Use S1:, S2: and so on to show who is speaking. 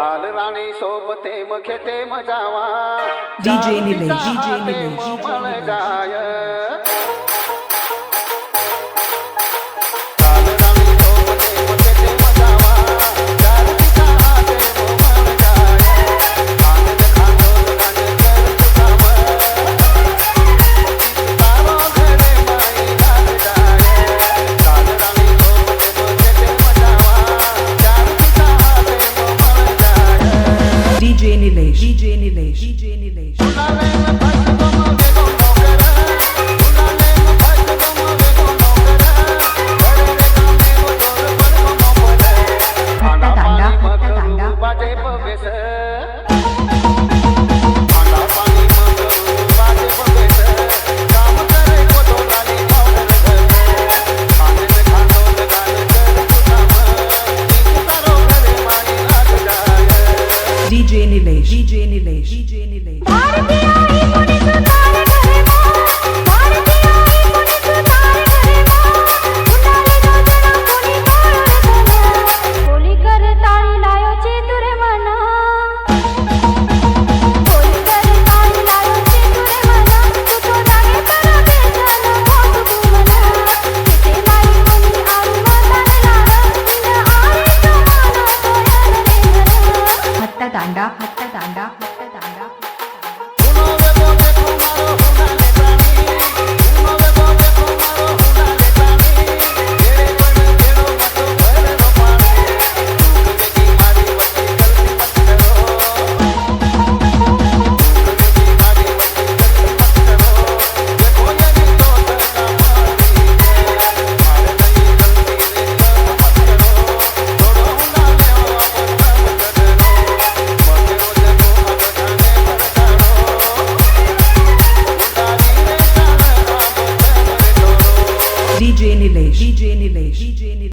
S1: चाल राणी सोबते मखेते मजावा
S2: DJ Nilesh, DJ Nilesh,
S1: मळ जाय चाल राणी सोबते मखेते मजावा चार पिता हाते मळ जाय आनंद खांडोल गाणे कर तुझाव तारो घरे माई लाग जाय चाल राणी सोबते मखेते मजावा चार पिता हाते मळ जाय
S2: DJ Nilesh, DJ Nilesh, DJ Nilesh.
S1: उलाले में फस गम वेगो नौकर उलाले में फस गम वेगो नौकर बड़े रे कामे वो तोर पर गम पर आना पानी मगरू बाजे पवेस आना पानी मगरू बाजे पवेस काम करे को तो लाली पाउडर घर आनंद खांडोल गाने कर तुझाव तारो घरे माई लाग जाय
S2: DJ Nilesh, DJ Nilesh, DJ Nilesh.
S3: Bharti आई कोणी सुतार करे मो भारती आई कोणी सुतार करे मो उन्हाळे जोजना कोणी गोळ रे होली कर ताळी लायो चेतुरे मना होली कर ताळी लायो चेतुरे मना तू तो जागे कर बेजान भोग तू मना किती लाई कोणी आरू मतार लाड पिंड आरे तो मानो तो यार रे हत्ता दांडा हत्ता दांडा हत्ता दांडा
S1: उनो वेगो देखो मारो हुनाले प्राणी उनो वेगो देखो मारो हुनाले प्राणी जेड़े पण जेड़ो मतो घर रो पाणी वेगी मारी वच्चे गलती मत करो वेगी मारी वच्चे गलती मत करो देखो यदि तो तका मारी मारे नहीं गलती रे मत करो थोड़ो हुनाले हो अपन मत करो मगे हो देखो अब जाने पर करो
S2: DJ Nilesh, DJ Nilesh, DJ Nilesh.